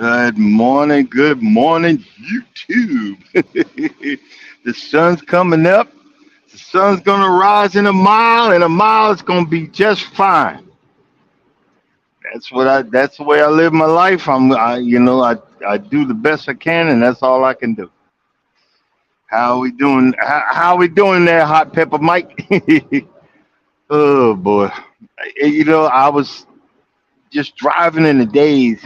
Good morning, YouTube. The sun's coming up. The sun's gonna rise in a mile, and a mile is gonna be just fine. That's the way I live my life. I do the best I can, and that's all I can do. How we doing? How we doing there, Hot Pepper Mike? Oh boy, I was just driving in the days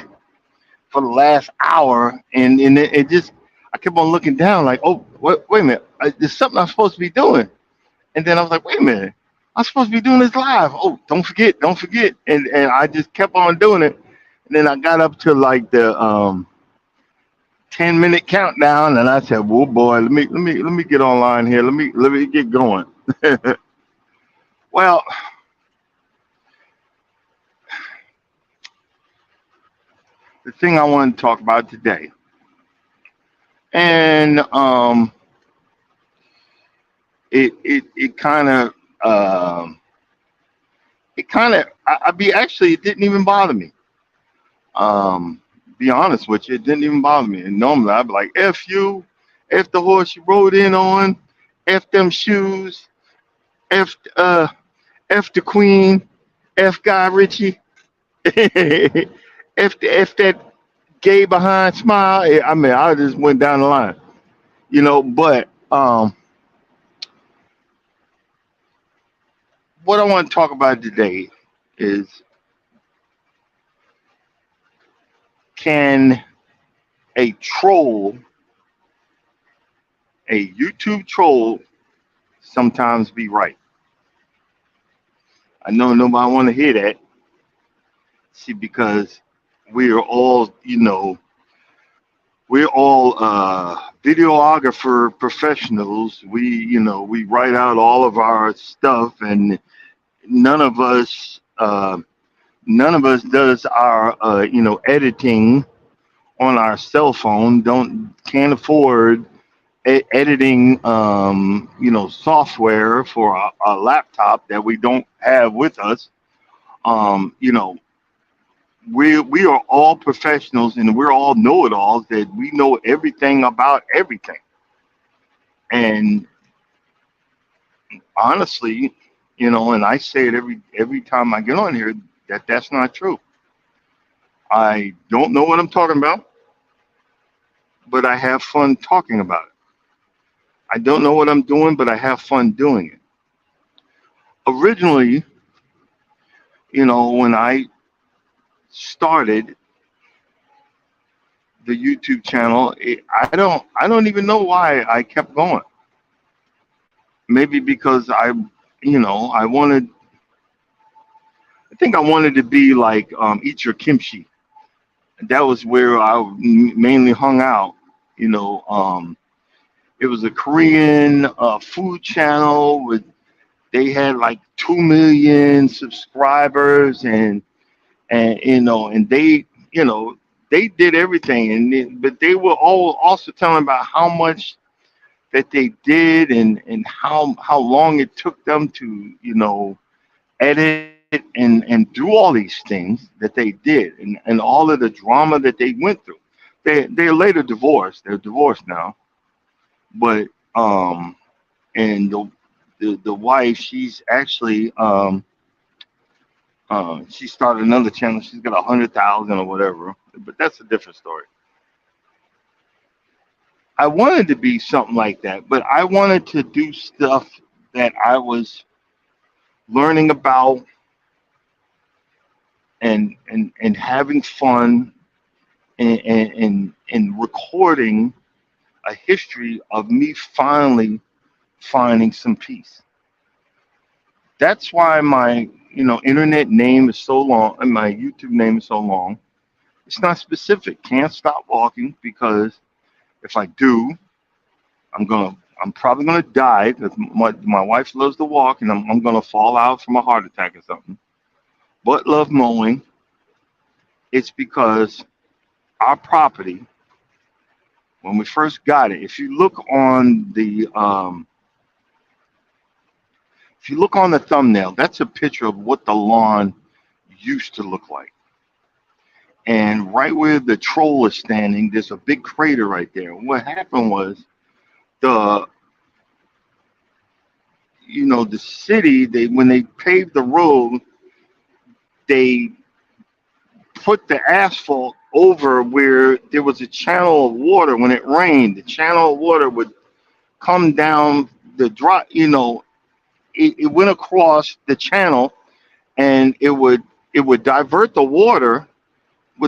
for the last hour, and it just I kept on looking down like, oh, wait a minute, there's something I'm supposed to be doing, and then I was like, wait a minute, I'm supposed to be doing this live. Oh, don't forget, and I just kept on doing it, and then I got up to like the 10-minute countdown, and I said, "Whoa, boy, let me get online here. Let me get going." Well, the thing I want to talk about today, and it um, kind of I be actually it didn't even bother me. Be honest with you, it didn't even bother me. And normally I'd be like, "F you, F the horse you rode in on, F them shoes, F F the Queen, F Guy Ritchie, F that gay behind smile." I mean, I just went down the line, But what I want to talk about today is, can a troll, a YouTube troll, sometimes be right? I know nobody want to hear that. See, because we are all, we're all videographer professionals. We write out all of our stuff, and none of us, none of us does our, editing on our cell phone. Don't can't afford editing, software for a laptop that we don't have with us. Um, you know, we are all professionals, and we're all know-it-alls, that we know everything about everything. And honestly, and I say it every time I get on here, that that's not true. I don't know what I'm talking about, but I have fun talking about it. I don't know what I'm doing, but I have fun doing it. Originally, when I started the YouTube channel, I don't even know why I kept going. Maybe because I wanted, I think I wanted to be like Eat Your Kimchi. That was where I mainly hung out. You know, um, it was a Korean food channel with, they had like 2 million subscribers, and you know they did everything, but they were all also telling about how much that they did, and how long it took them to edit and do all these things that they did, and all of the drama that they went through. They're later divorced. They're divorced now, but and the wife, she's actually she started another channel. She's got 100,000 or whatever, but that's a different story. I wanted to be something like that, but I wanted to do stuff that I was learning about, and having fun, and recording a history of me finally finding some peace. That's why my internet name is so long, and my YouTube name is so long. It's not specific. Can't stop walking, because if I do, I'm probably gonna die, because my wife loves to walk, and I'm gonna fall out from a heart attack or something. But love mowing. It's because our property, when we first got it, if you look on the thumbnail, that's a picture of what the lawn used to look like. and right where the troll is standing, there's a big crater right there. What happened was the the city, they when they paved the road, they put the asphalt over where there was a channel of water. When it rained, the channel of water would come down the drop. It went across the channel, and it would divert the water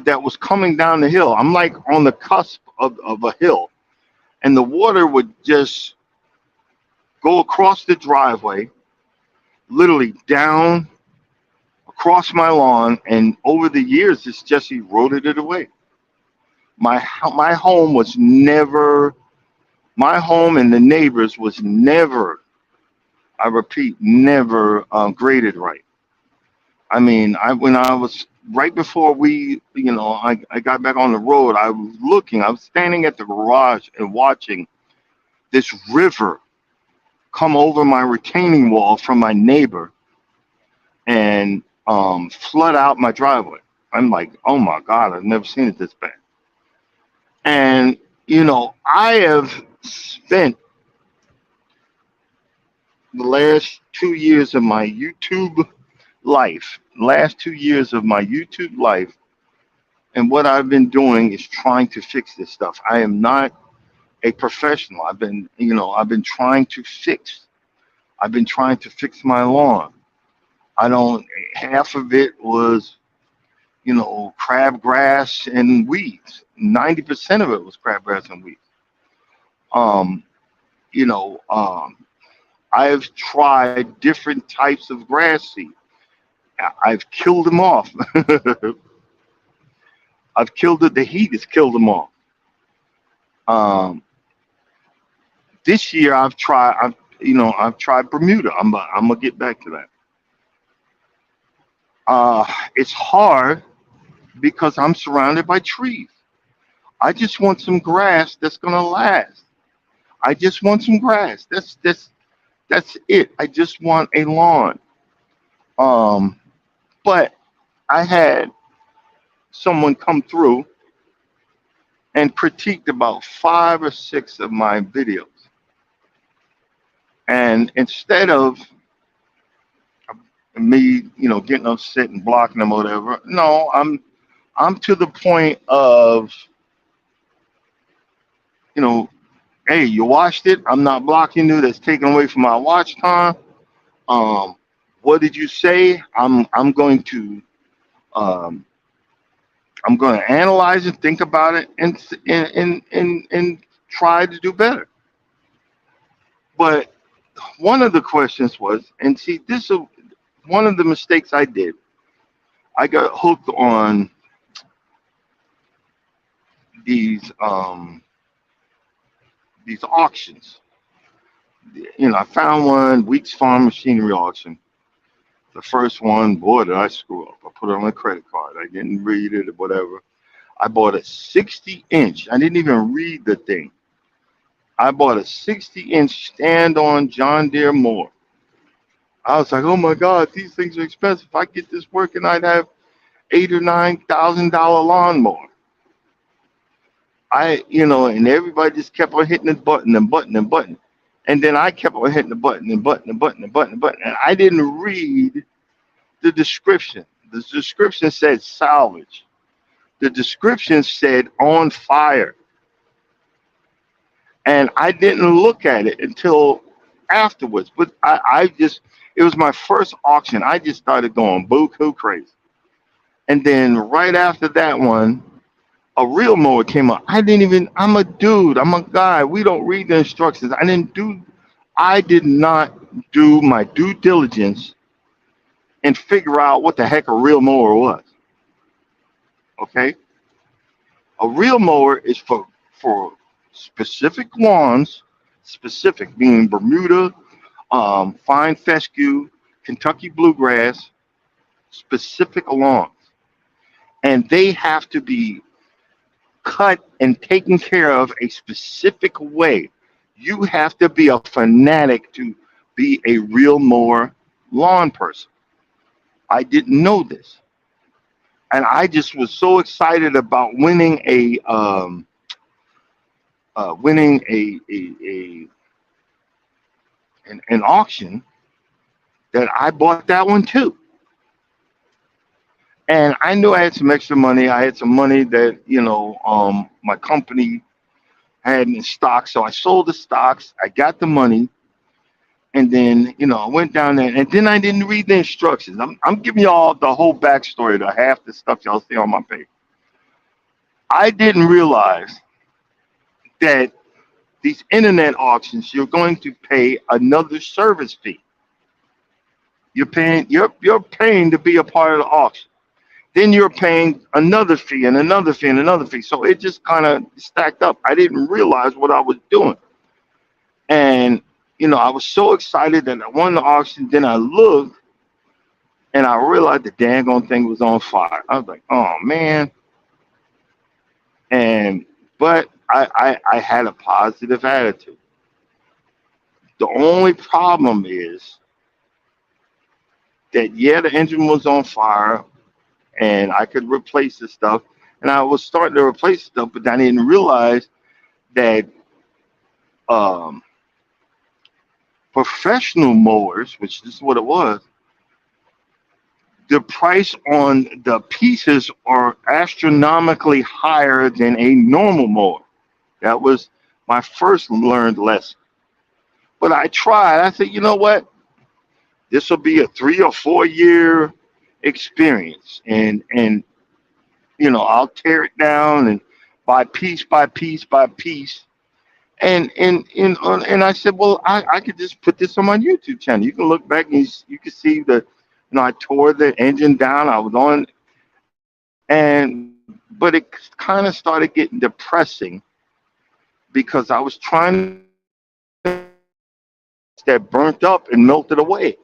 that was coming down the hill. I'm like on the cusp of a hill, and the water would just go across the driveway, literally down across my lawn, and over the years, it's just eroded it away. My home was never, my home and the neighbors was never, I repeat, never graded right. I mean, when I was right before I got back on the road, I was standing at the garage and watching this river come over my retaining wall from my neighbor and flood out my driveway. I'm like, oh my God, I've never seen it this bad. And, I have spent the last 2 years of my YouTube life, and what I've been doing is trying to fix this stuff. I am not a professional. I've been trying to fix my lawn. I don't, half of it was, crabgrass and weeds. 90% of it was crabgrass and weeds. Um, you know, um, I've tried different types of grass seed. I've killed them off. I've killed it. The heat has killed them off. Um, this year I've tried Bermuda. I'm gonna get back to that. It's hard because I'm surrounded by trees. I just want some grass that's gonna last. I just want some grass. That's it. I just want a lawn. Um, but I had someone come through and critiqued about 5 or 6 of my videos. And instead of me, getting upset and blocking them or whatever, no, I'm to the point of, you know, hey, you watched it. I'm not blocking you. That's taken away from my watch time. Um, what did you say? Um, I'm going to analyze it, think about it, and try to do better. But one of the questions was, and see, this is one of the mistakes I did. I got hooked on these these auctions. I found one, Weeks Farm Machinery auction. The first one, boy, did I screw up. I put it on a credit card. I didn't read it or whatever. I bought a 60-inch. I didn't even read the thing. I bought a 60-inch stand-on John Deere mower. I was like, oh my God, these things are expensive. If I get this working, I'd have $8,000 or $9,000 lawnmower. And everybody just kept on hitting the button and button and button. And then I kept on hitting the button and button and button and button and button. And I didn't read the description. The description said salvage. The description said on fire. And I didn't look at it until afterwards. But it was my first auction. I just started going boo-hoo crazy. And then right after that one, a real mower came up. I'm a dude. I'm a guy. We don't read the instructions. I did not do my due diligence and figure out what the heck a real mower was. Okay? A real mower is for specific lawns, specific meaning Bermuda, fine fescue, Kentucky bluegrass, specific lawns. And they have to be cut and taken care of a specific way. You have to be a fanatic to be a real mower lawn person. I didn't know this. And I just was so excited about winning an auction that I bought that one too. And I knew I had some extra money. I had some money that my company had in stock, so I sold the stocks. I got the money, and then I went down there, and then I didn't read the instructions. I'm giving y'all the whole backstory to half the stuff y'all see on my page. I didn't realize that these internet auctions, you're going to pay another service fee. You're paying to be a part of the auction. Then you're paying another fee and another fee and another fee. So it just kind of stacked up. I didn't realize what I was doing. And I was so excited that I won the auction. Then I looked and I realized the dang on thing was on fire. I was like, oh man. And but I had a positive attitude. The only problem is that the engine was on fire and I could replace the stuff. And I was starting to replace stuff, but I didn't realize that um, professional mowers, which is what it was, the price on the pieces are astronomically higher than a normal mower. That was my first learned lesson. But I tried. I said, you know what? This will be a 3 or 4 year experience, and I'll tear it down and by piece by piece by piece. And I said, well, I could just put this on my YouTube channel. You can look back and you can see I tore the engine down. I was on, but it kind of started getting depressing because I was trying that burnt up and melted away.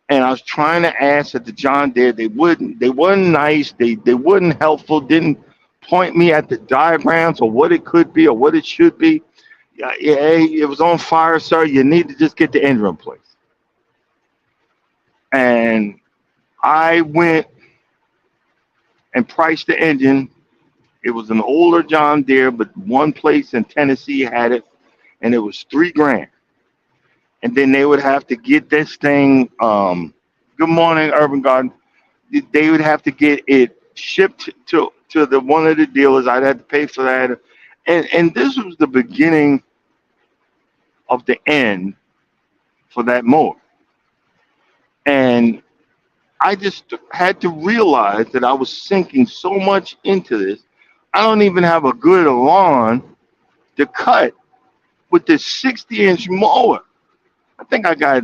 And I was trying to ask at the John Deere. They weren't nice. They weren't helpful. Didn't point me at the diagrams or what it could be or what it should be. Yeah, hey, it was on fire, sir. You need to just get the engine replaced. And I went and priced the engine. It was an older John Deere, but one place in Tennessee had it, and it was $3,000. And then they would have to get this thing. Good morning, Urban Garden. They would have to get it shipped to the one of the dealers. I'd have to pay for that, and this was the beginning of the end for that mower. And I just had to realize that I was sinking so much into this. I don't even have a good lawn to cut with this 60-inch mower. I think I got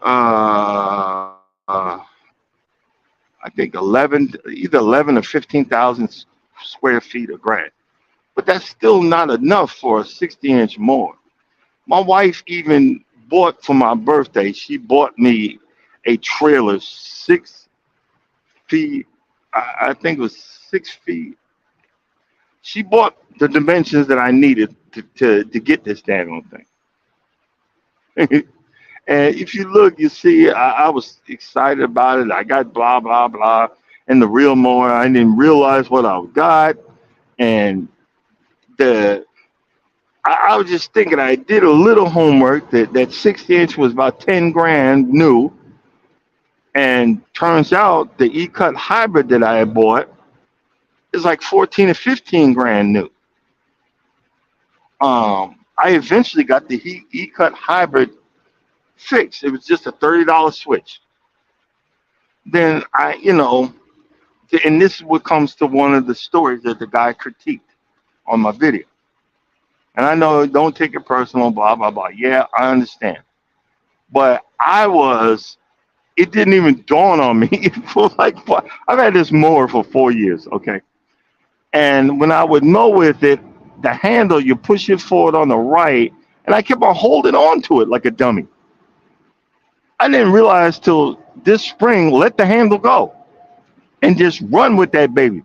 uh, uh, I think 11 or 15,000 square feet of grass, but that's still not enough for a 60-inch mower. My wife even bought for my birthday. She bought me a trailer 6 feet. I think it was 6 feet. She bought the dimensions that I needed to get this damn thing. And if you look, you see, I was excited about it. I got blah, blah, blah. And the real mower, I didn't realize what I got. And I was just thinking, I did a little homework that 60-inch was about 10 grand new. And turns out the E-Cut hybrid that I had bought is like 14 or 15 grand new. I eventually got the E-Cut hybrid fixed. It was just a $30 switch. Then and this is what comes to one of the stories that the guy critiqued on my video. And I know, don't take it personal, blah, blah, blah. Yeah, I understand. But it didn't even dawn on me for I've had this mower for 4 years, okay? And when I would mow with it, the handle, you push it forward on the right, and I kept on holding on to it like a dummy. I didn't realize till this spring, let the handle go and just run with that baby.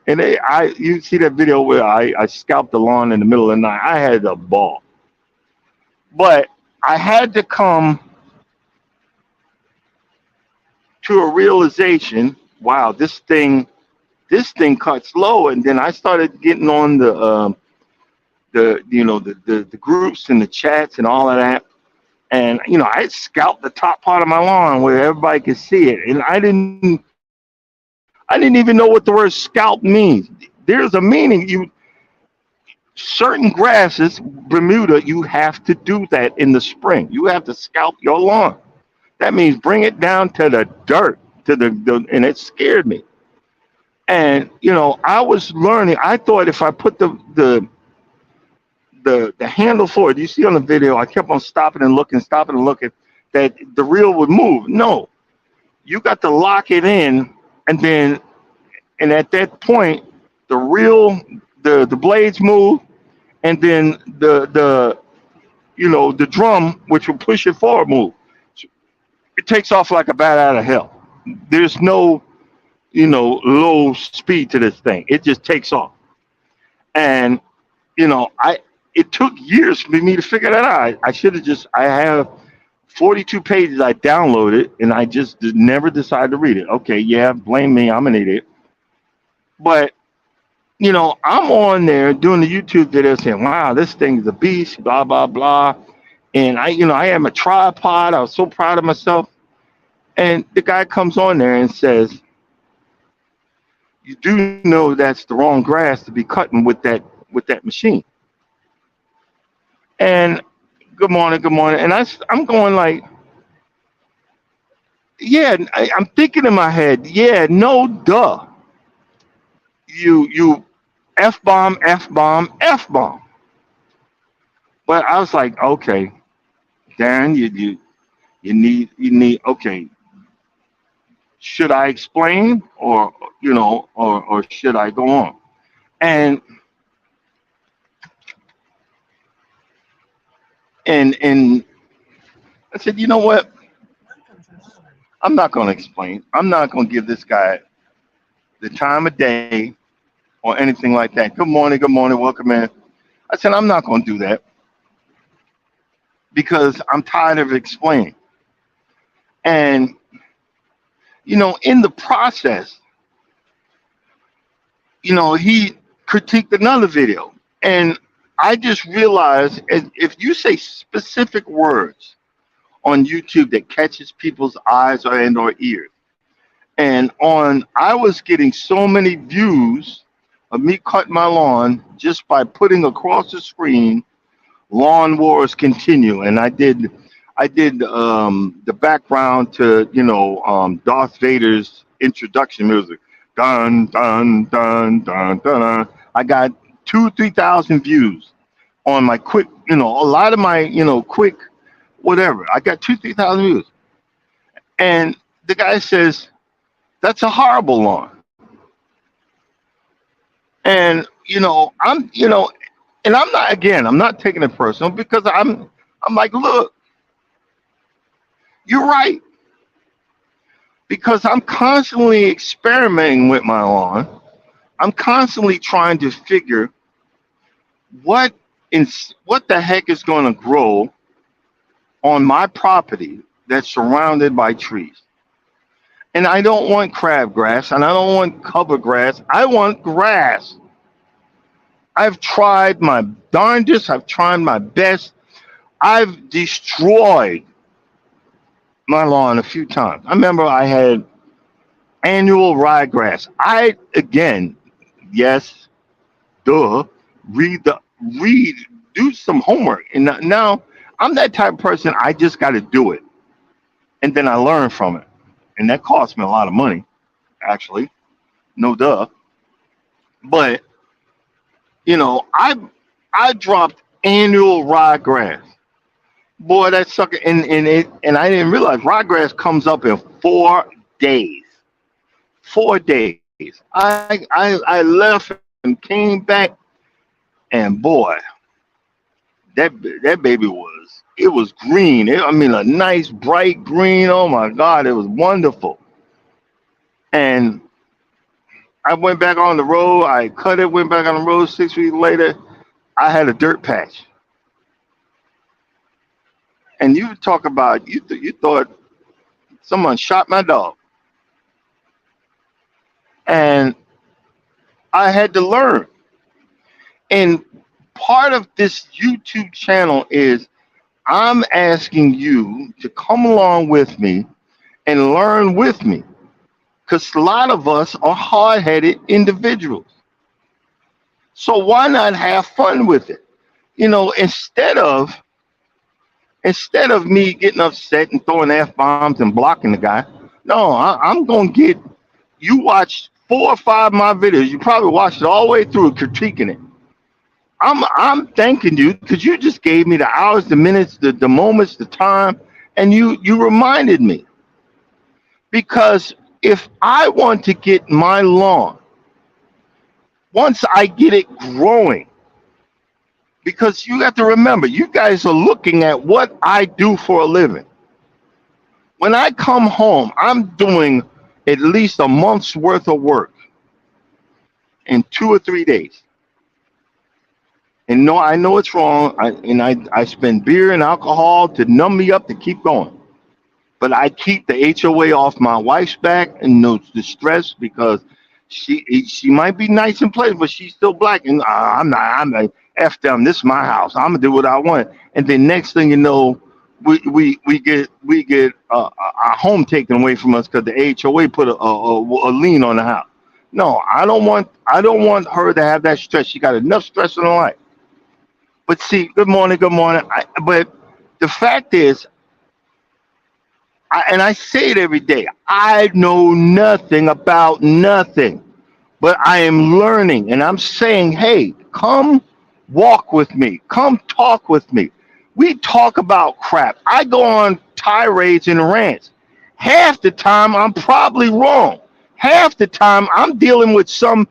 And you see that video where I scalped the lawn in the middle of the night. I had a ball. But I had to come to a realization, wow, this thing cuts low. And then I started getting on the groups and the chats and all of that. And I scalped the top part of my lawn where everybody could see it. And I didn't even know what the word scalp means. There's a meaning. Certain grasses, Bermuda, you have to do that in the spring. You have to scalp your lawn. That means bring it down to the dirt, and it scared me. And I was learning. I thought if I put the handle forward, you see on the video, I kept on stopping and looking, that the reel would move. No, you got to lock it in, and at that point, the reel, the blades move, and then the drum, which will push it forward, move. It takes off like a bat out of hell. There's no low speed to this thing. It just takes off. And I it took years for me to figure that out. I should have just I have 42 pages I downloaded, and I just never decided to read it. Okay, yeah, blame me. I'm an idiot. But I'm on there doing the YouTube video saying, "Wow, this thing's a beast." Blah blah blah. And I had my tripod. I was so proud of myself. And the guy comes on there and says, "You do know that's the wrong grass to be cutting with that machine." And good morning, good morning. And I'm going like, yeah, I'm thinking in my head, yeah, no, duh. You F bomb, F bomb, F bomb. But I was like, okay, Darren, you need okay. Should I explain, or should I go on? And and I said, you know what? I'm not going to explain. I'm not going to give this guy the time of day or anything like that. Good morning, welcome in. I said, I'm not going to do that because I'm tired of explaining. And, in the process, he critiqued another video. And I just realized if you say specific words on YouTube that catches people's eyes or ears, and I was getting so many views of me cutting my lawn just by putting across the screen "Lawn Wars Continue," and I did the background to Darth Vader's introduction music, dun dun dun dun dun. Dun. I got 2,000 3,000 views on my quick, a lot of my quick whatever. I got 2,000 3,000 views, and the guy says that's a horrible lawn. And and I'm not taking it personal because I'm like, look, you're right, because I'm constantly experimenting with my lawn. I'm constantly trying to figure what in what the heck is going to grow on my property that's surrounded by trees. And I don't want crabgrass, and I don't want cover grass. I want grass. I've tried my darndest. I've tried my best. I've destroyed my lawn a few times. I remember I had annual ryegrass. Again, yes, duh, read the read, do some homework. And now I'm that type of person. I just got to do it, and then I learn from it, and that costs me a lot of money, actually. No duh. But I dropped annual ryegrass. Boy, that sucker, and I didn't realize ryegrass comes up in 4 days. 4 days. I left and came back, and boy, that baby was green. I mean, a nice bright green. Oh my God, it was wonderful. And I went back on the road. I cut it. Went back on the road. 6 weeks later, I had a dirt patch. And you talk about you thought someone shot my dog. And I had to learn. And part of this YouTube channel is I'm asking you to come along with me and learn with me. Because a lot of us are hard headed individuals. So why not have fun with it? You know, instead of me getting upset and throwing F bombs and blocking the guy, no, I'm gonna get you watch 4 or 5 of my videos. You probably watched it all the way through, critiquing it. I'm thanking you because you just gave me the hours, the minutes, the moments, the time, and you reminded me. Because if I want to get my lawn, once I get it growing, because you have to remember, you guys are looking at what I do for a living. When I come home, I'm doing at least a month's worth of work in 2 or 3 days. And no, I know it's wrong. I spend beer and alcohol to numb me up to keep going. But I keep the HOA off my wife's back and the stress because she might be nice and pleasant, but she's still black. And I'm like, F them. This is my house. I'm gonna do what I want. And then next thing you know, we get our home taken away from us because the HOA put a lien on the house. No, I don't want her to have that stress. She got enough stress in her life. But see, good morning, good morning. But the fact is, and I say it every day, I know nothing about nothing, but I am learning and I'm saying, hey, come walk with me, come talk with me. We talk about crap. I go on tirades and rants. Half the time I'm probably wrong. Half the time I'm dealing with some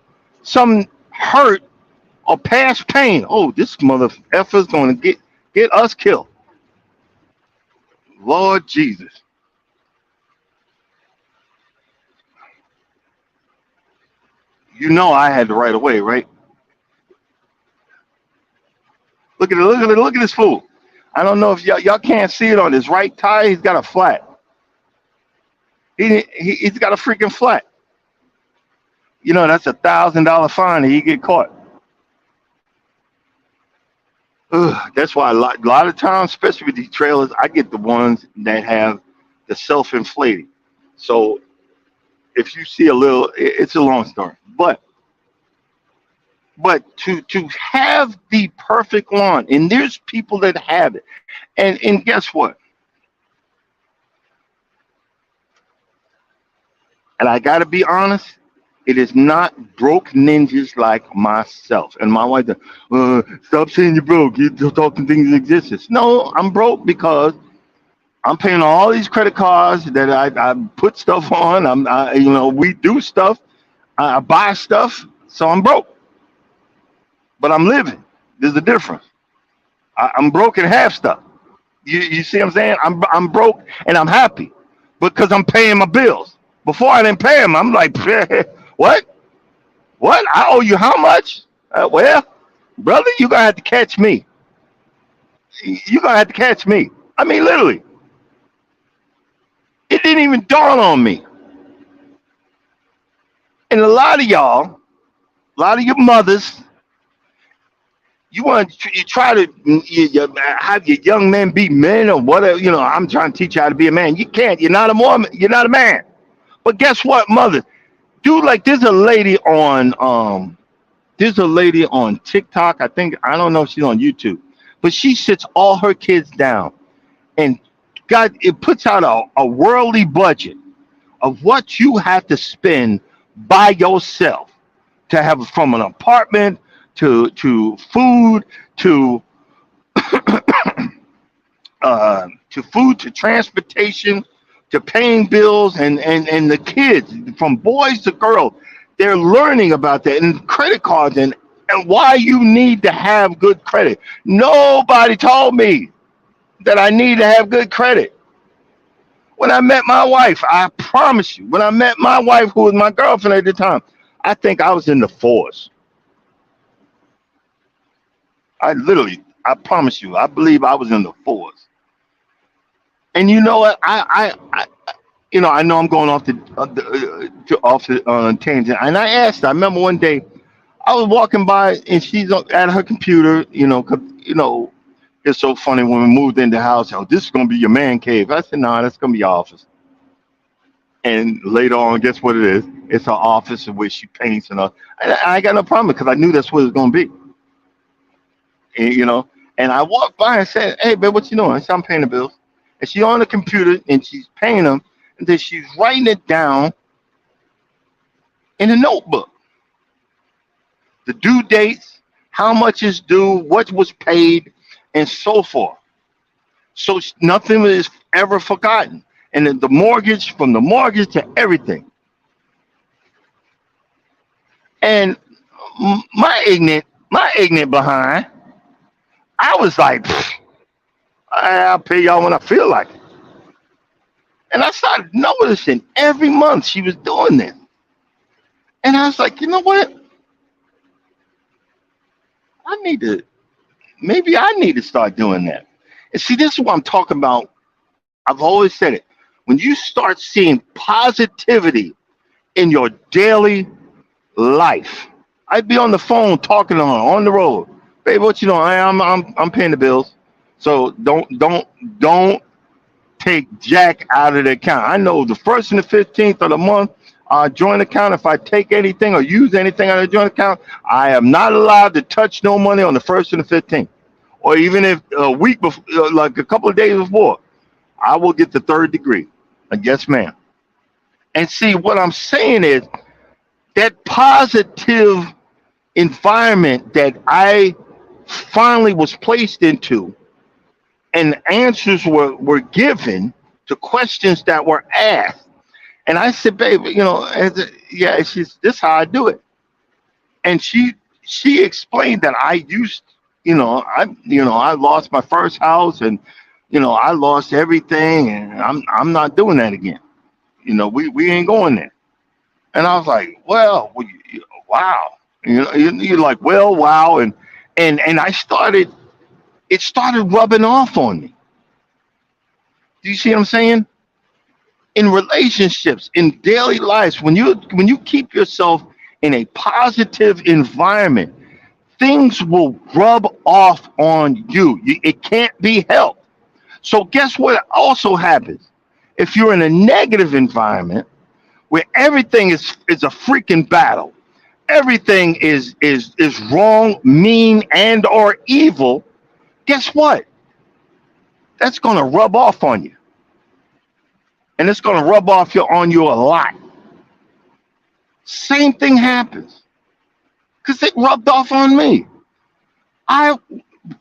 hurt or past pain. Oh, this mother effer's gonna get us killed. Lord Jesus. You know I had the right of way, right? Look at it, look at it, look at this fool. I don't know if y'all can't see it on his right tire. He's got a flat. He's got a freaking flat. You know that's $1,000 fine if he get caught. Ugh, that's why a lot of times, especially with these trailers, I get the ones that have the self-inflating. So if you see a little, it's a long story, but to have the perfect lawn, and there's people that have it, and guess what? And I got to be honest, it is not broke ninjas like myself. And my wife, stop saying you're broke. You're talking things in existence. No, I'm broke because I'm paying all these credit cards that I put stuff on. We do stuff. I buy stuff, so I'm broke. But I'm living. There's a difference. I'm broke and have stuff. You see what I'm saying? I'm broke and I'm happy because I'm paying my bills. Before I didn't pay them, I'm like, what? What? I owe you how much? Well, brother, you're gonna have to catch me. You're gonna have to catch me. I mean, literally, it didn't even dawn on me. And a lot of y'all, a lot of your mothers, you try to have your young men be men or whatever. I'm trying to teach you how to be a man. You can't. You're not a woman. You're not a man. But guess what, mother? Dude, like there's a lady on TikTok. I don't know if she's on YouTube, but she sits all her kids down and God, it puts out a worldly budget of what you have to spend by yourself to have from an apartment to food to food to transportation to paying bills and the kids from boys to girls. They're learning about that and credit cards and why you need to have good credit. Nobody told me that I need to have good credit. When I met my wife, I promise you, when I met my wife, who was my girlfriend at the time, I think I was in the fours. I promise you, I believe I was in the fours. And you know what? I know I'm going off the tangent. And I asked her, I remember one day I was walking by and she's at her computer, 'cause, it's so funny when we moved in the house. Oh, this is gonna be your man cave. I said, no, that's gonna be your office. And later on, guess what it is? It's her office in which she paints and all. And I got no problem because I knew that's what it's gonna be. And, and I walked by and said, "Hey, babe, what you doing?" I said, "I'm paying the bills." And she's on the computer and she's paying them, and then she's writing it down in a notebook. The due dates, how much is due, what was paid, and so forth. So nothing is ever forgotten. And then the mortgage, from the mortgage to everything. And my ignorant behind, I was like, "Pfft, I'll pay y'all when I feel like it." And I started noticing every month she was doing this. And I was like, you know what? I need to, maybe I need to start doing that. And see, this is what I'm talking about. I've always said it. When you start seeing positivity in your daily life, I'd be on the phone talking to her on the road. Babe, what you doing? I'm paying the bills. So don't take Jack out of the account. I know the first and the 15th of the month, joint account. If I take anything or use anything out of the joint account, I am not allowed to touch no money on the first and the 15th, or even if a week before, like a couple of days before, I will get the third degree. Yes, ma'am. And see, what I'm saying is that positive environment that I finally was placed into, and answers were given to questions that were asked. And I said, babe, yeah, she's this how I do it. And she explained that I used, I lost my first house, and I lost everything, and I'm not doing that again. We ain't going there. And I was like, well, wow. You're like, well, wow. And it started rubbing off on me. Do you see what I'm saying? In relationships, in daily lives, when you keep yourself in a positive environment, things will rub off on you. It can't be helped. So guess what also happens? If you're in a negative environment where everything is a freaking battle, everything is wrong, mean, and or evil, guess what? That's gonna rub off on you. And it's gonna rub off on you a lot. Same thing happens. Because it rubbed off on me. I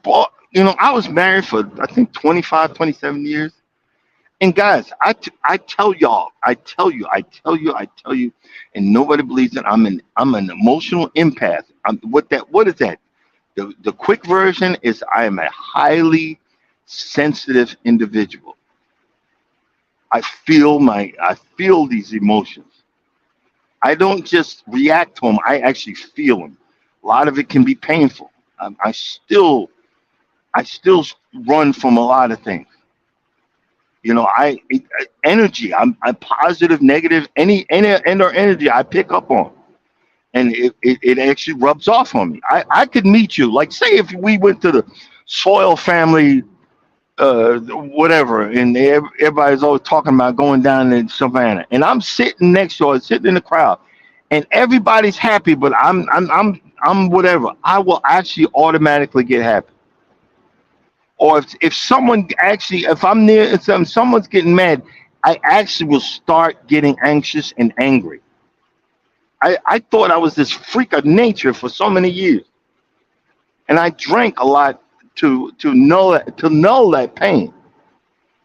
bought, I was married for I think 25, 27 years. And guys, I tell y'all, I tell you, and nobody believes it. I'm an emotional empath. What is that? The quick version is I am a highly sensitive individual. I feel these emotions. I don't just react to them. I actually feel them. A lot of it can be painful. I still run from a lot of things. Energy. I'm positive, negative, any or energy I pick up on, and it actually rubs off on me. I could meet you, like say if we went to the Soil family, whatever, and everybody's always talking about going down in Savannah, and I'm sitting next to her, sitting in the crowd, and everybody's happy, but I'm whatever. I will actually automatically get happy. Or if someone actually, if I'm near, if someone's getting mad, I actually will start getting anxious and angry. I thought I was this freak of nature for so many years, and I drank a lot to know that pain.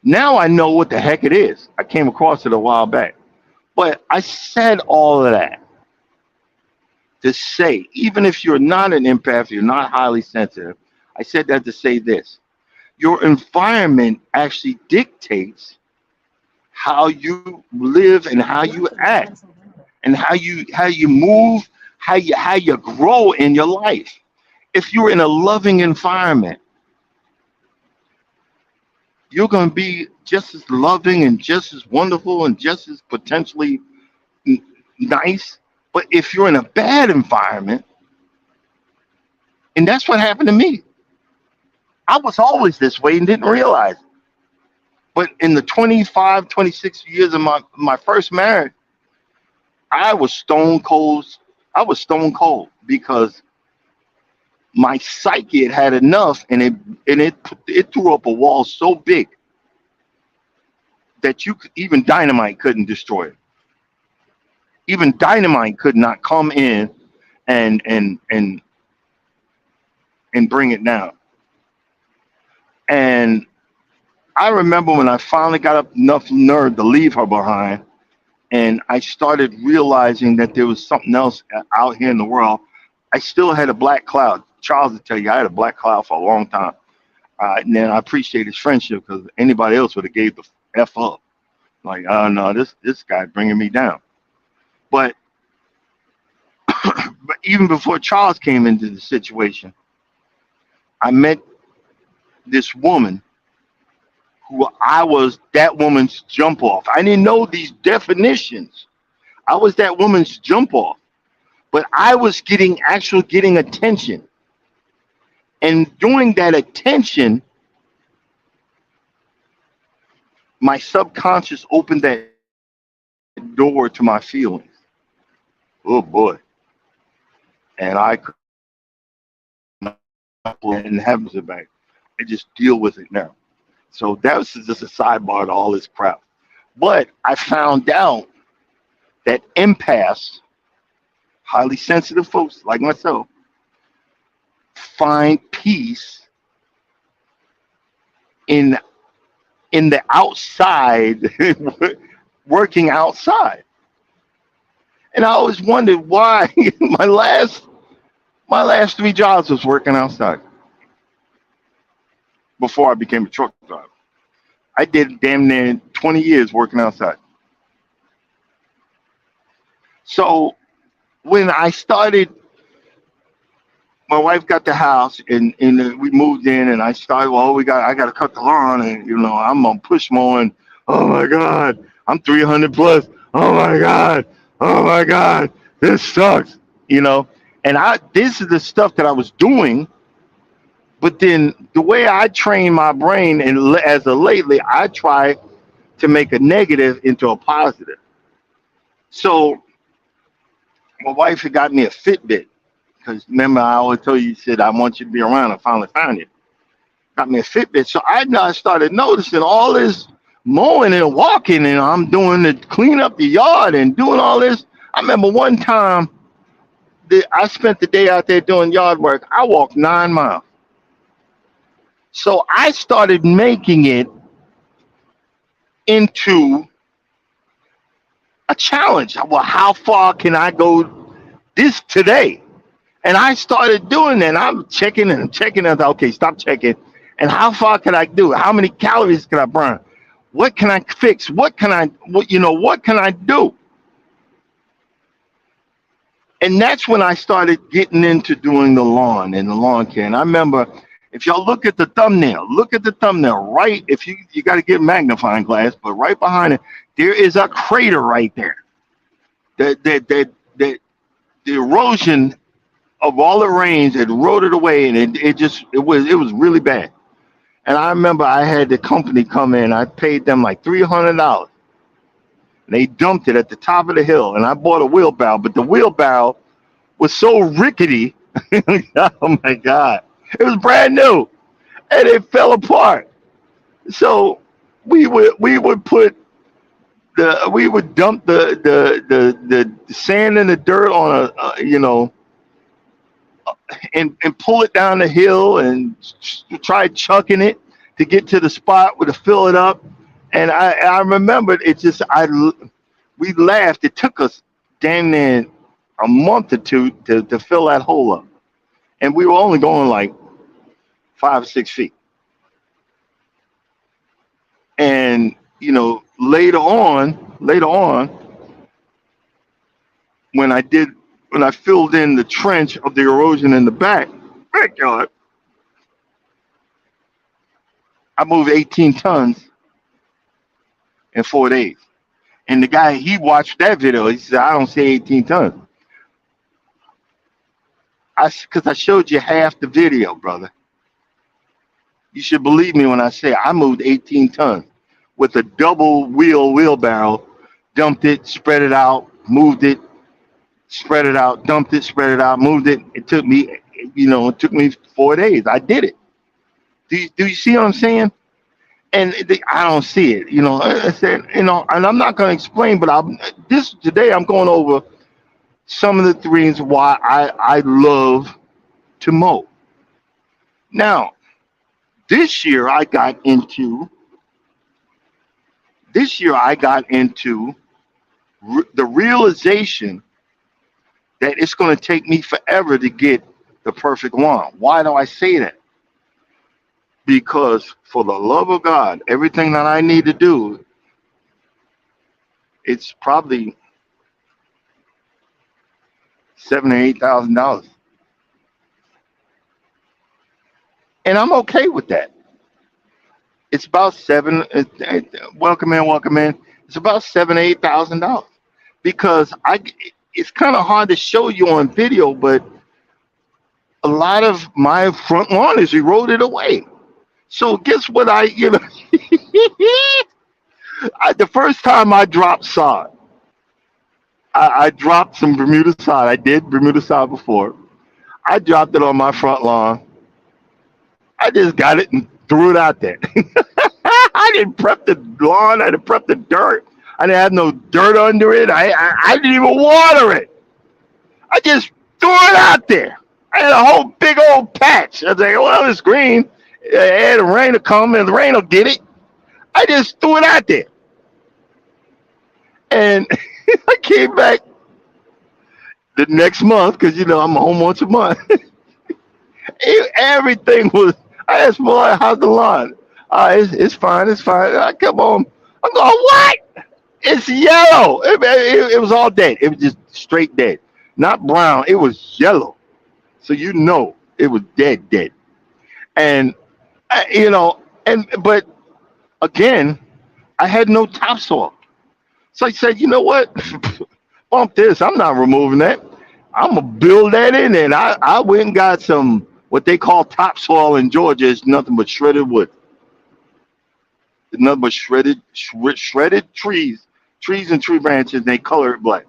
Now I know what the heck it is. I came across it a while back, but I said all of that to say, even if you're not an empath, you're not highly sensitive. I said that to say this: your environment actually dictates how you live and how you act and how you move, how you grow in your life. If you're in a loving environment, you're going to be just as loving and just as wonderful and just as potentially n- nice. But if you're in a bad environment, and that's what happened to me, I was always this way and didn't realize it. But in the 25, 26 years of my first marriage, I was stone cold. I was stone cold because my psyche had enough, and it threw up a wall so big that even dynamite couldn't destroy it. Even dynamite could not come in and bring it down. And I remember when I finally got up enough nerve to leave her behind, and I started realizing that there was something else out here in the world. I still had a black cloud. Charles will tell you I had a black cloud for a long time. And then I appreciate his friendship because anybody else would have gave the f up. Like, oh no, this guy bringing me down. But but even before Charles came into the situation, I met this woman who I was that woman's jump off. I didn't know these definitions. I was that woman's jump off, but I was getting attention. And during that attention, my subconscious opened that door to my feelings. Oh boy. And I couldn't have it back. I just deal with it now. So that was just a sidebar to all this crap. But I found out that empaths, highly sensitive folks like myself, find peace in the outside, working outside. And I always wondered why my last three jobs was working outside before I became a truck driver. I did damn near 20 years working outside. So when I started, my wife got the house and we moved in and I started, well, I got to cut the lawn and, I'm on push mowing. Oh my God, I'm 300 plus. Oh my God. Oh my God, this sucks, you know? And this is the stuff that I was doing. But then the way I train my brain and as of lately, I try to make a negative into a positive. So my wife had got me a Fitbit because remember I always told you, said I want you to be around. I finally found it. Got me a Fitbit. So I now started noticing all this mowing and walking, and I'm doing the clean up the yard and doing all this. I remember one time that I spent the day out there doing yard work. I walked 9 miles. So I started making it into a challenge. Well, how far can I go this today? And I started doing that. And I'm checking and checking. And I thought, okay, stop checking. And how far can I do? How many calories can I burn? What can I fix? What can what can I do? And that's when I started getting into doing the lawn and the lawn care. And I remember, if y'all look at the thumbnail, right? If you got to get a magnifying glass, but right behind it, there is a crater right there. That the erosion of all the rains had eroded away, and it was really bad. And I remember I had the company come in. I paid them like $300. And they dumped it at the top of the hill, and I bought a wheelbarrow, but the wheelbarrow was so rickety. Oh my God. It was brand new and it fell apart. So we would dump the sand and the dirt on and pull it down the hill and try chucking it to get to the spot where to fill it up. And I remembered it just we laughed. It took us damn near a month or two to fill that hole up. And we were only going like 5 or 6 feet. And later on, when I filled in the trench of the erosion in the backyard, I moved 18 tons in 4 days. And the guy, he watched that video. He said, I don't see 18 tons. Because I showed you half the video, brother. You should believe me when I say I moved 18 tons with a double wheelbarrow, dumped it, spread it out, moved it, spread it out, dumped it, spread it out, moved it. It took me, it took me 4 days. I did it. Do you see what I'm saying? And I don't see it. I said, and I'm not going to explain, but today I'm going over some of the reasons why I love to mow. Now, this year I got into the realization that it's going to take me forever to get the perfect lawn. Why do I say that? Because for the love of God, everything that I need to do, it's probably $7,000 or $8,000, and I'm okay with that. It's about welcome in. It's about $7,000 to $8,000 because It's kind of hard to show you on video, but a lot of my front lawn is eroded away. So guess what? The first time I dropped sod, I dropped some Bermuda sod. I did Bermuda sod before. I dropped it on my front lawn. I just got it and threw it out there. I didn't prep the lawn. I didn't prep the dirt. I didn't have no dirt under it. I didn't even water it. I just threw it out there. I had a whole big old patch. I was like, well, it's green. The rain will come and the rain will get it. I just threw it out there. And I came back the next month because, I'm home once a month. Everything was, I asked Boy, how's the lawn? It's fine. I come home. I'm going, what? It's yellow. It was all dead. It was just straight dead. Not brown. It was yellow. So it was dead. And, but again, I had no topsoil. So I said, you know what? Bump this. I'm not removing that. I'm going to build that in. And I went and got some, what they call topsoil in Georgia. It's nothing but shredded wood. It's nothing but shredded trees and tree branches. They color it black.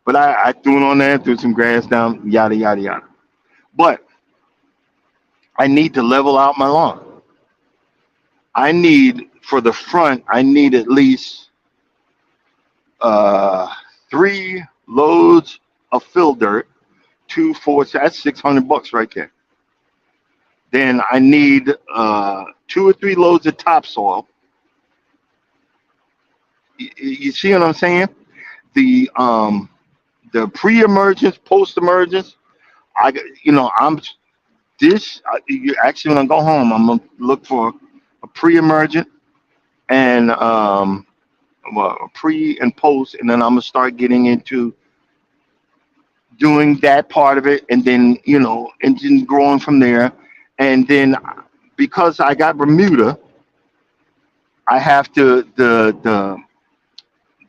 But I threw it on there, threw some grass down, yada, yada, yada. But I need to level out my lawn. For the front, I need at least 3 loads of fill dirt, 2, 4, that's $600 right there. Then I need 2 or 3 loads of topsoil. You see what I'm saying? The pre-emergence, post-emergence. Actually, when I go home, I'm gonna look for a pre-emergent and a pre and post, and then I'm gonna start getting into doing that part of it, and then and then growing from there. And then because I got Bermuda, I have to the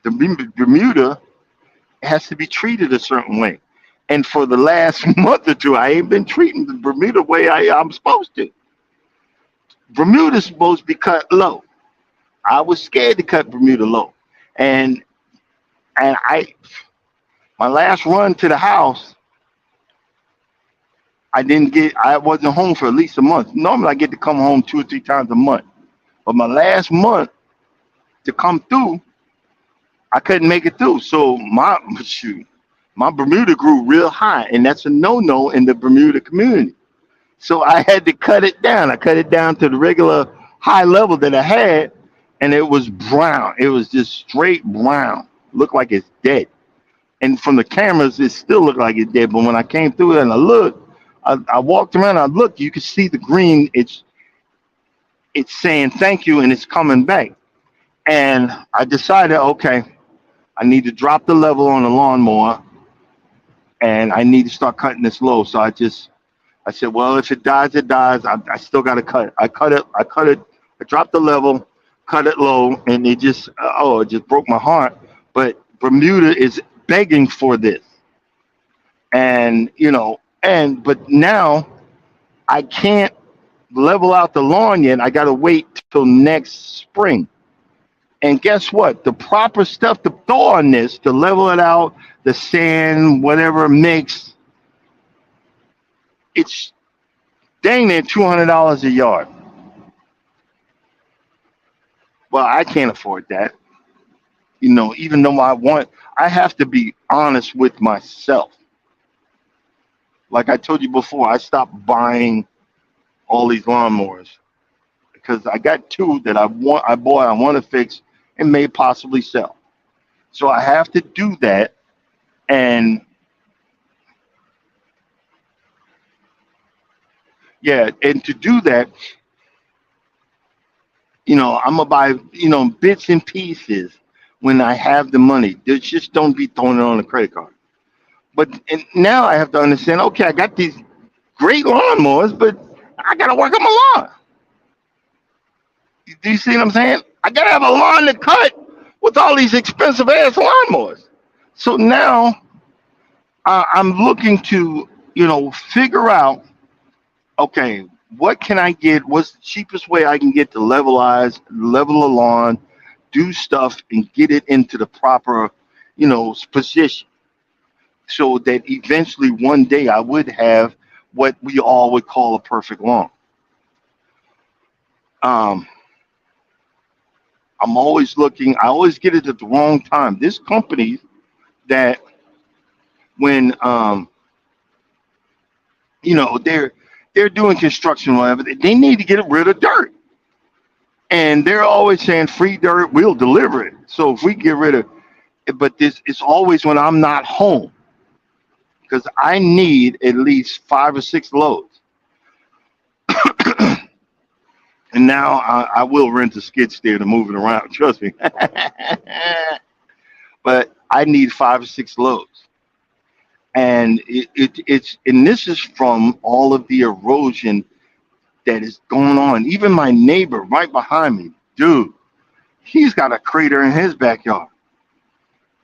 Bermuda has to be treated a certain way. And for the last month or two, I ain't been treating the Bermuda way I'm supposed to. Bermuda's supposed to be cut low. I was scared to cut Bermuda low. And my last run to the house, I wasn't home for at least a month. Normally I get to come home 2 or 3 times a month. But my last month to come through, I couldn't make it through. So my Bermuda grew real high, and that's a no-no in the Bermuda community. So I had to cut it down. I cut it down to the regular high level that I had, and it was brown. It was just straight brown. Looked like it's dead. And from the cameras, it still looked like it's dead. But when I came through it and I looked, I walked around, I looked, you could see the green. It's saying thank you, and it's coming back. And I decided, okay, I need to drop the level on the lawnmower, and I need to start cutting this low. So I said, well, if it dies, it dies. I still got to cut it. I cut it I dropped the level, cut it low, and it just it just broke my heart. But Bermuda is begging for this, and but now I can't level out the lawn yet. I got to wait till next spring. And guess what? The proper stuff to throw on this to level it out, the sand, whatever mix, it's dang near $200 a yard. Well, I can't afford that. Even though I have to be honest with myself. Like I told you before, I stopped buying all these lawnmowers because I got two that I bought, I want to fix and may possibly sell. So I have to do that. And yeah, and to do that, I'm gonna buy, bits and pieces when I have the money. Just don't be throwing it on a credit card. But and now I have to understand, okay, I got these great lawnmowers, but I gotta work on my lawn. Do you see what I'm saying? I gotta have a lawn to cut with all these expensive ass lawnmowers. So now I'm looking to, figure out, okay, what can I get? What's the cheapest way I can get to level a lawn, do stuff, and get it into the proper, position, so that eventually one day I would have what we all would call a perfect lawn. Um, I'm always looking. I always get it at the wrong time. This company that when they're doing construction, whatever, they need to get rid of dirt, and they're always saying free dirt, we'll deliver it. So if we get rid of it, but this it's always when I'm not home because I need at least 5 or 6 loads. And now I will rent a skid steer to move it around. Trust me. But I need 5 or 6 loads, and this is from all of the erosion that is going on. Even my neighbor right behind me, dude, he's got a crater in his backyard.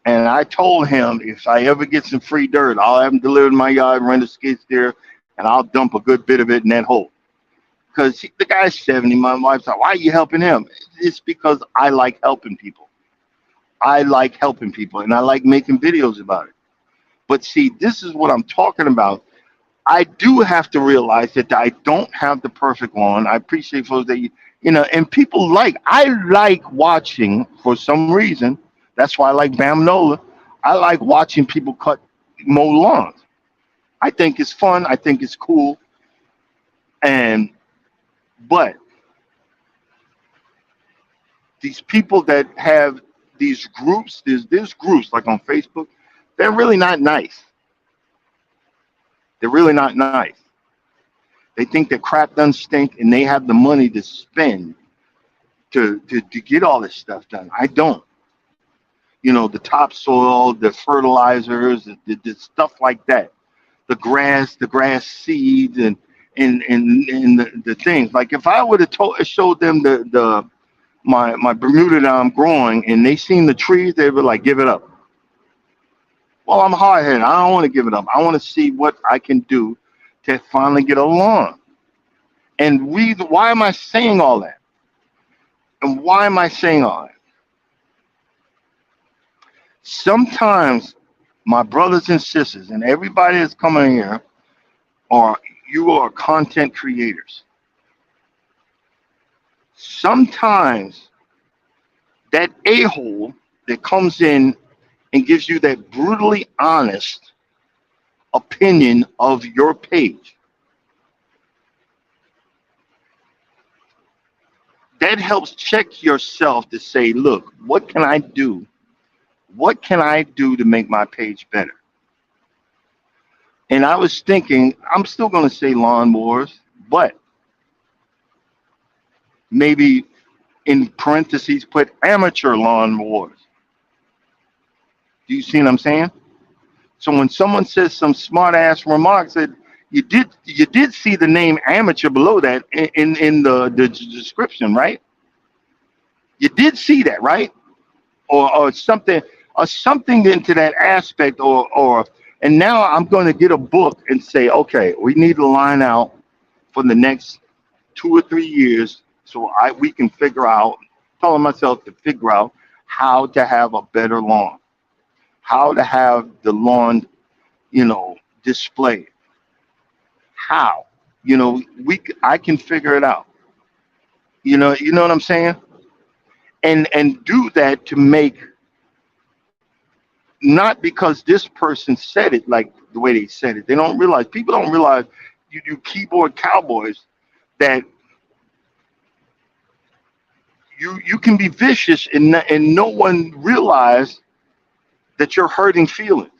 And I told him if I ever get some free dirt, I'll have him delivered to my yard, rent a skid steer, and I'll dump a good bit of it in that hole. Because the guy's 70. My wife's like, why are you helping him? It's because I like helping people. I like helping people, and I like making videos about it. But see, this is what I'm talking about. I do have to realize that I don't have the perfect lawn. I appreciate folks that and I like watching for some reason. That's why I like Bam Nola. I like watching people mow lawns. I think it's fun. I think it's cool. But these people that have these groups, there's groups like on Facebook, they're really not nice. They're really not nice. They think that crap doesn't stink and they have the money to spend to get all this stuff done. I don't. The topsoil, the fertilizers, the stuff like that, the grass seeds, and the things. Like if I would have showed them my Bermuda that I'm growing, and they seen the trees, they were like, give it up. Well, I'm hard headed. I don't want to give it up. I want to see what I can do to finally get a lawn. And why am I saying all that? And why am I saying all that? Sometimes my brothers and sisters and everybody that's coming here you are content creators. Sometimes that a-hole that comes in and gives you that brutally honest opinion of your page, that helps check yourself to say, look, what can I do? What can I do to make my page better? And I was thinking, I'm still going to say lawnmowers, but maybe in parentheses put amateur lawnmowers. Do you see what I'm saying? So when someone says some smart ass remarks, that you did see the name amateur below that in the description, right? You did see that, right? Or something into that aspect, and now I'm going to get a book and say, okay, we need to line out for the next 2 or 3 years, so I we can figure out, telling myself to figure out how to have a better lawn, how to have the lawn, displayed. How, I can figure it out. You know what I'm saying? And do that to make, not because this person said it like the way they said it. They don't realize, people don't realize, you keyboard cowboys, that you can be vicious, and no one realize that you're hurting feelings.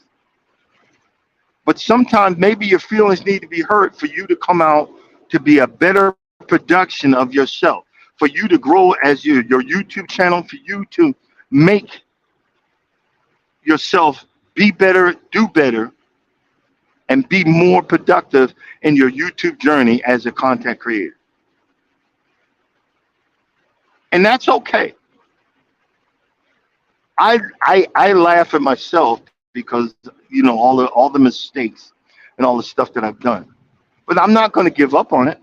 But sometimes maybe your feelings need to be hurt for you to come out to be a better production of yourself, for you to grow as your YouTube channel, for you to make yourself be better, do better, and be more productive in your YouTube journey as a content creator. And that's okay. I laugh at myself because all the mistakes and all the stuff that I've done. But I'm not going to give up on it.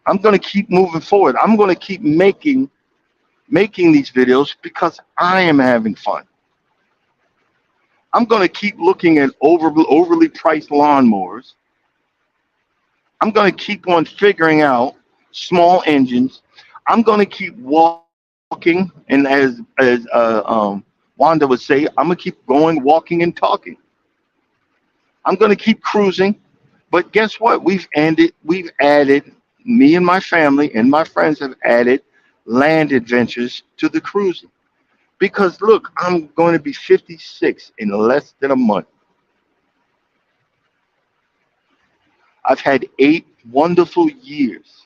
I'm going to keep moving forward. I'm going to keep making these videos because I am having fun. I'm going to keep looking at overly priced lawnmowers. I'm going to keep on figuring out small engines. I'm going to keep walking, and as Wanda would say, I'm going to keep going, walking, and talking. I'm going to keep cruising. But guess what? We've added, me and my family and my friends have added land adventures to the cruising. Because look, I'm going to be 56 in less than a month. I've had 8 wonderful years,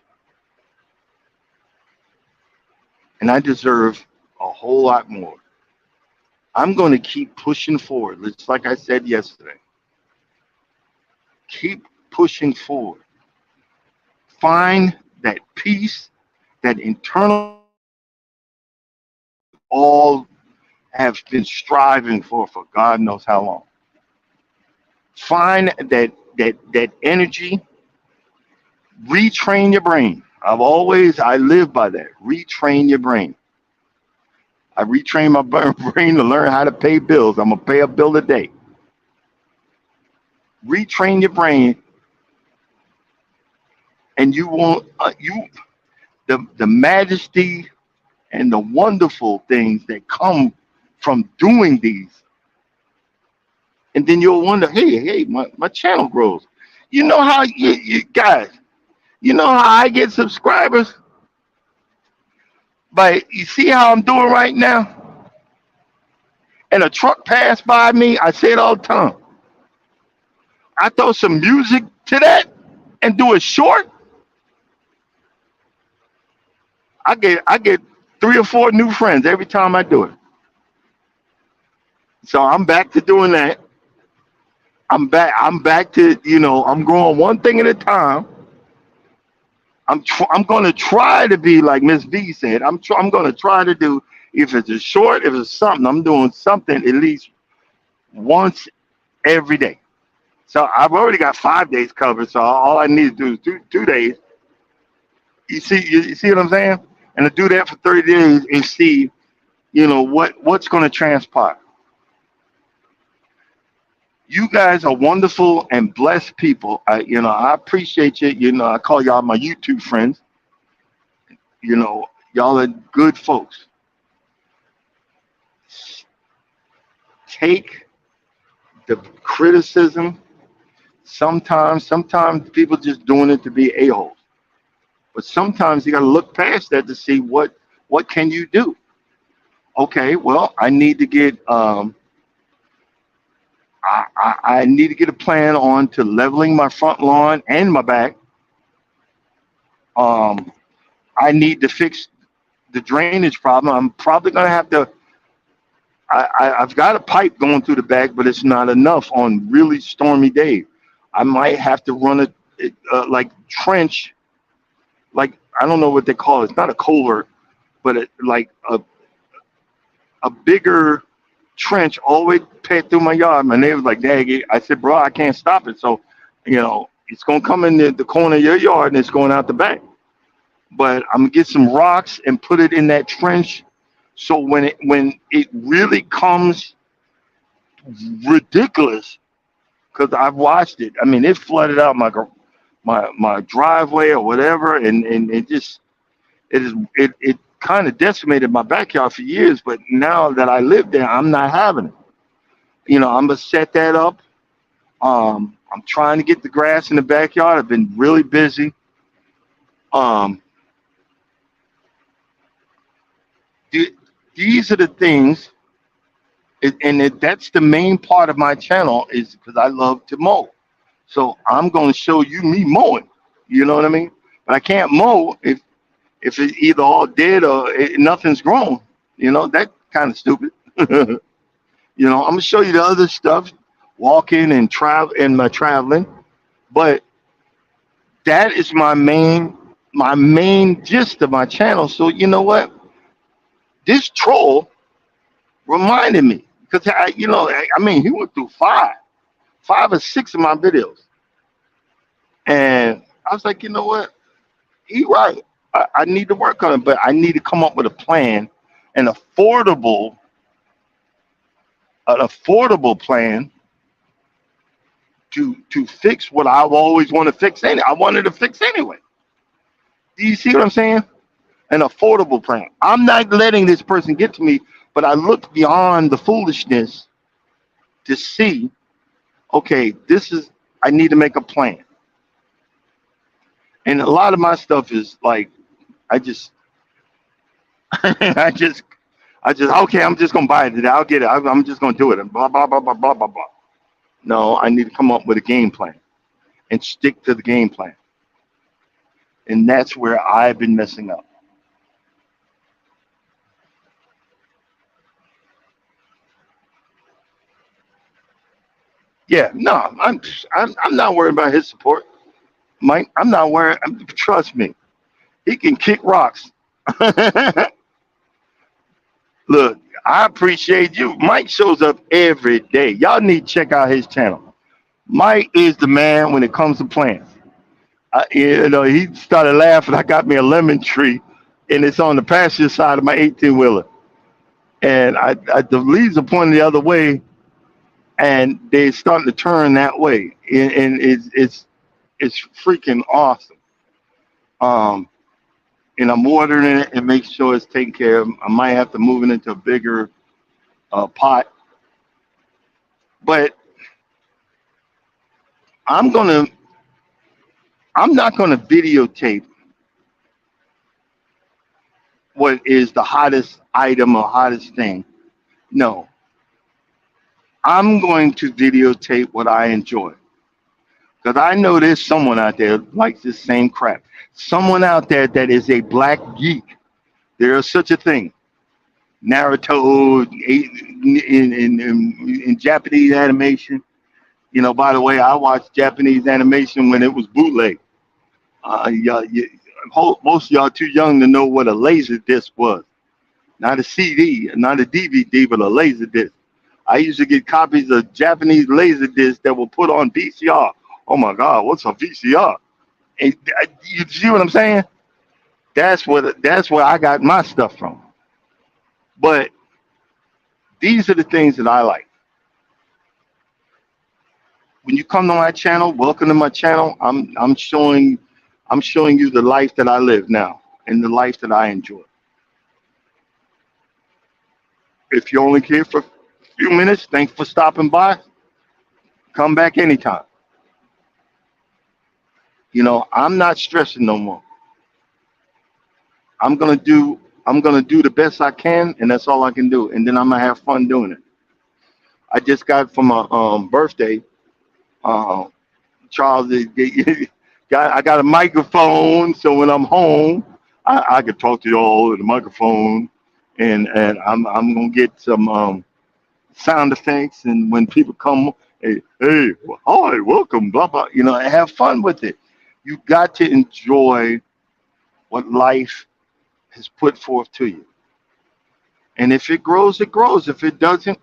and I deserve a whole lot more. I'm going to keep pushing forward. Just like I said yesterday, keep pushing forward. Find that peace, that internal all have been striving for God knows how long. Find that energy. Retrain your brain. I live by that. Retrain your brain. I retrain my brain to learn how to pay bills. I'm gonna pay a bill a day. Retrain your brain, and you won't. The majesty and the wonderful things that come from doing these, and then you'll wonder, hey, my channel grows. You know how you guys, you know how I get subscribers? But you see how I'm doing right now? And a truck passed by me, I say it all the time. I throw some music to that and do it short, I get 3 or 4 new friends every time I do it. So I'm back to doing that. I'm back to, I'm growing one thing at a time. I'm going to try to be like Miss B said. I'm going to try to do, if it's a short, if it's something, I'm doing something at least once every day. So I've already got 5 days covered. So all I need to do is 2 days. You see what I'm saying? And to do that for 30 days and see, what's going to transpire. You guys are wonderful and blessed people. I appreciate you. I call y'all my YouTube friends. Y'all are good folks. Take the criticism. Sometimes people just doing it to be a-holes. But sometimes you got to look past that to see what can you do. Okay, well, I need to get I need to get a plan on to leveling my front lawn and my back. Um, I need to fix the drainage problem. I'm probably gonna have to. I've got a pipe going through the back, but it's not enough on really stormy days. I might have to run like trench, like I don't know what they call it. It's not a culvert, but like a bigger trench all the way past through my yard. My neighbor's like, "Dang it!" I said, "Bro, I can't stop it." So, it's gonna come in the corner of your yard and it's going out the back. But I'm gonna get some rocks and put it in that trench. So when it really comes ridiculous, because I've watched it. I mean, it flooded out my driveway or whatever, and it kind of decimated my backyard for years. But now that I live there, I'm not having it. I'm gonna set that up. I'm trying to get the grass in the backyard. I've been really busy. Um, th- these are the things, that's the main part of my channel is because I love to mow. So I'm going to show you me mowing. You know what I mean? But I can't mow if it's either all dead or nothing's grown. That kind of stupid. I'm gonna show you the other stuff, walking and travel and my traveling. But that is my main gist of my channel. So you know what? This troll reminded me because I mean, he went through five or six of my videos, and I was like, you know what? He right. I need to work on it, but I need to come up with a plan, an affordable plan to fix what I've always wanted to fix. I wanted to fix anyway. Do you see what I'm saying? An affordable plan. I'm not letting this person get to me, but I looked beyond the foolishness to see, okay, I need to make a plan. And a lot of my stuff is like, I just, I just, okay, I'm just gonna buy it today. I'll get it. I'm just gonna do it. And blah blah blah blah blah blah blah. No, I need to come up with a game plan and stick to the game plan. And that's where I've been messing up. Yeah, no, I'm not worried about his support, Mike. I'm not worried. Trust me, he can kick rocks. Look, I appreciate you. Mike shows up every day. Y'all need to check out his channel. Mike is the man when it comes to plants. He started laughing. I got me a lemon tree, and it's on the pasture side of my 18 wheeler. And the leaves are pointing the other way, and they're starting to turn that way, and it's freaking awesome. Um, and I'm watering it and make sure it's taken care of. I might have to move it into a bigger pot, but I'm gonna I'm not gonna videotape what is the hottest item or hottest thing. No, I'm going to videotape what I enjoy. Because I know there's someone out there that likes this same crap. Someone out there that is a black geek. There is such a thing. Naruto in Japanese animation. By the way, I watched Japanese animation when it was bootleg. Most of y'all too young to know what a laser disc was. Not a CD, not a DVD, but a laser disc. I used to get copies of Japanese laser discs that were put on VCR. Oh my God, what's a VCR? And you see what I'm saying? That's where I got my stuff from. But these are the things that I like. When you come to my channel, welcome to my channel. I'm showing you the life that I live now and the life that I enjoy. If you're only here for a few minutes, thanks for stopping by. Come back anytime. I'm not stressing no more. I'm gonna do the best I can, and that's all I can do. And then I'm gonna have fun doing it. I just got for my birthday, uh, Charles. I got a microphone, so when I'm home, I can talk to you all over the microphone, and I'm gonna get some sound effects, and when people come, hey, hi, welcome, blah blah. Have fun with it. You got to enjoy what life has put forth to you. And if it grows, it grows. If it doesn't,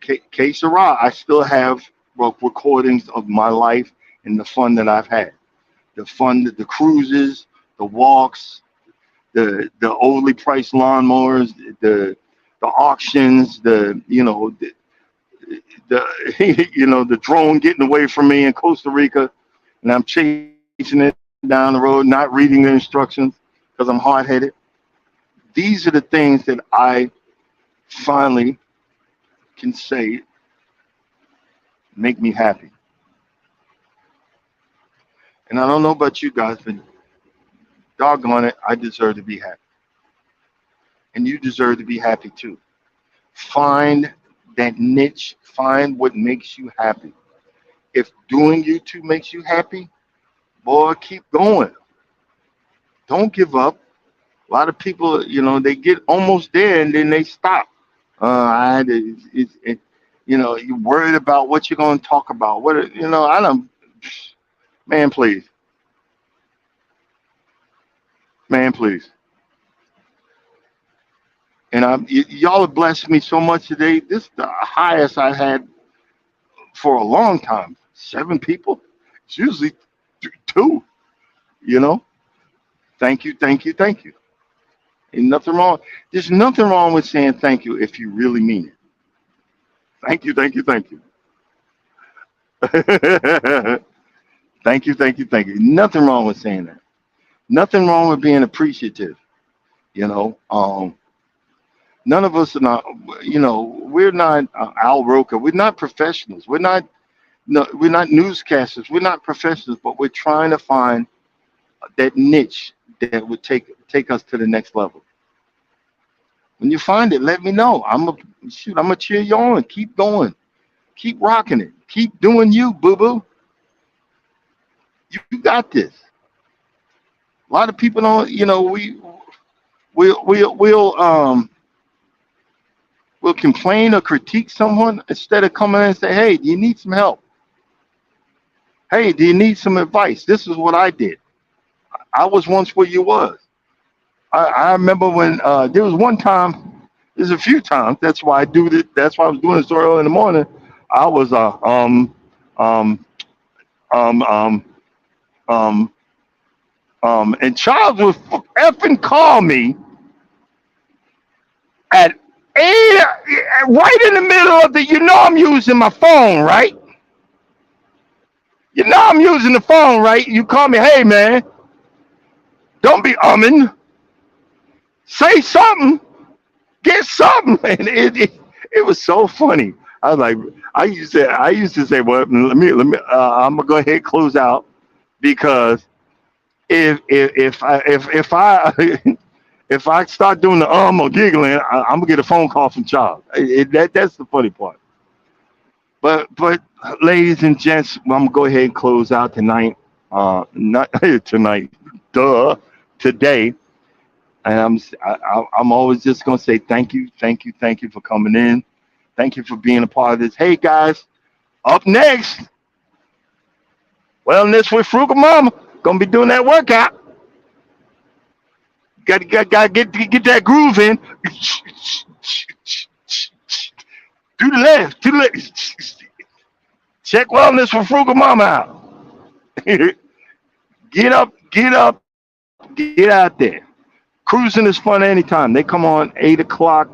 que sera. I still have recordings of my life and the fun that I've had. The fun, the cruises, the walks, the overly priced lawnmowers, the auctions, the the drone getting away from me in Costa Rica, and I'm chasing it down the road, not reading the instructions because I'm hard headed. These are the things that I finally can say make me happy. And I don't know about you guys, but doggone it, I deserve to be happy. And you deserve to be happy too. Find that niche, find what makes you happy. If doing YouTube makes you happy, boy, keep going. Don't give up. A lot of people, they get almost there and then they stop. You're worried about what you're going to talk about. I don't, man, please, man, please. And y'all have blessed me so much today. This is the highest I had for a long time. 7 people. It's usually two. You know. Thank you, thank you, thank you. Ain't nothing wrong. There's nothing wrong with saying thank you if you really mean it. Thank you, thank you, thank you. Thank you, thank you, thank you. Nothing wrong with saying that. Nothing wrong with being appreciative. You know. None of us are not. We're not Al Roker. We're not professionals. We're not. No, we're not newscasters. We're not professionals. But we're trying to find that niche that would take us to the next level. When you find it, let me know. I'm gonna cheer you on. Keep going. Keep rocking it. Keep doing you, boo boo. You got this. A lot of people don't. We'll complain or critique someone instead of coming in and say, "Hey, do you need some help? Hey, do you need some advice? This is what I did. I was once where you was." I remember when there was one time. There's a few times. That's why I do this. That's why I was doing this so early in the morning. I was um um um and Charles would effing call me at 8, right in the middle of the. I'm using my phone, right? I'm using the phone, right? You call me, hey man, don't be umming. Say something. Get something. And it was so funny. I was like, I used to say, well, let me. I'm gonna go ahead and close out because if I if I start doing the or giggling, I'm gonna get a phone call from Charles. That's the funny part. But ladies and gents, I'm gonna go ahead and close out tonight. Not tonight, duh, today. And I'm always just gonna say thank you, thank you, thank you for coming in. Thank you for being a part of this. Hey guys, up next, wellness with Frugal Mama. Gonna be doing that workout. Got get that groove in. Do the left, to the left. Check wellness for Frugal Mama out. Get up, get out there. Cruising is fun anytime. They come on 8 o'clock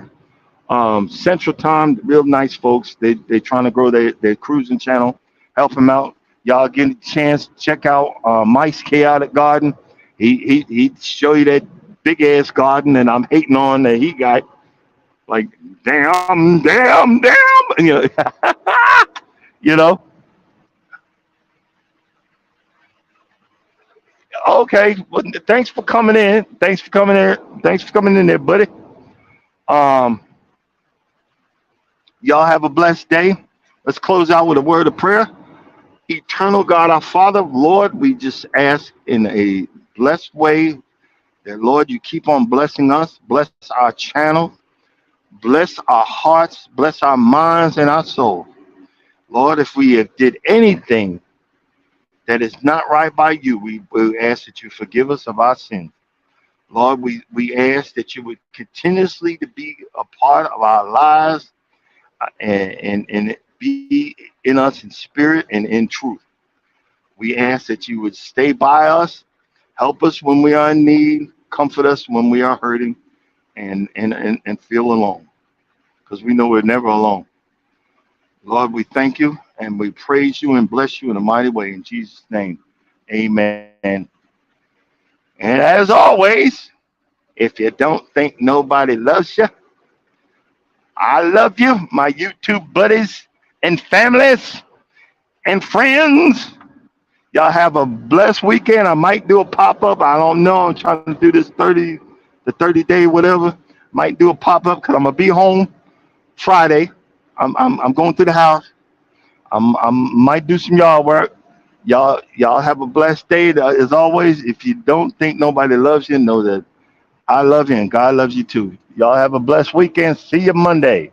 Central Time. Real nice folks. They trying to grow their cruising channel. Help them out. Y'all get a chance. Check out Mike's Chaotic Garden. He show you that big ass garden, and I'm hating on that he got like damn, damn, damn. You know. Okay. Well, thanks for coming in. Thanks for coming in. Thanks for coming in there, buddy. Um, Y'all have a blessed day. Let's close out with a word of prayer. Eternal God, our Father, Lord, we just ask in a blessed way that, Lord, you keep on blessing us, bless our channel, bless our hearts, bless our minds and our soul. Lord, if we have did anything that is not right by you, we ask that you forgive us of our sins. Lord, we ask that you would continuously to be a part of our lives and be in us in spirit and in truth. We ask that you would stay by us, help us when we are in need, comfort us when we are hurting and feel alone, because we know we're never alone. Lord, we thank you and we praise you and bless you in a mighty way. In Jesus' name, amen. And as always, if you don't think nobody loves you, I love you, my YouTube buddies and families and friends. Y'all have a blessed weekend. I might do a pop up. I don't know. I'm trying to do this 30 day, whatever. Might do a pop up because I'm gonna be home Friday. I'm going through the house. I'm might do some yard work. Y'all have a blessed day. As always, if you don't think nobody loves you, know that I love you and God loves you too. Y'all have a blessed weekend. See you Monday.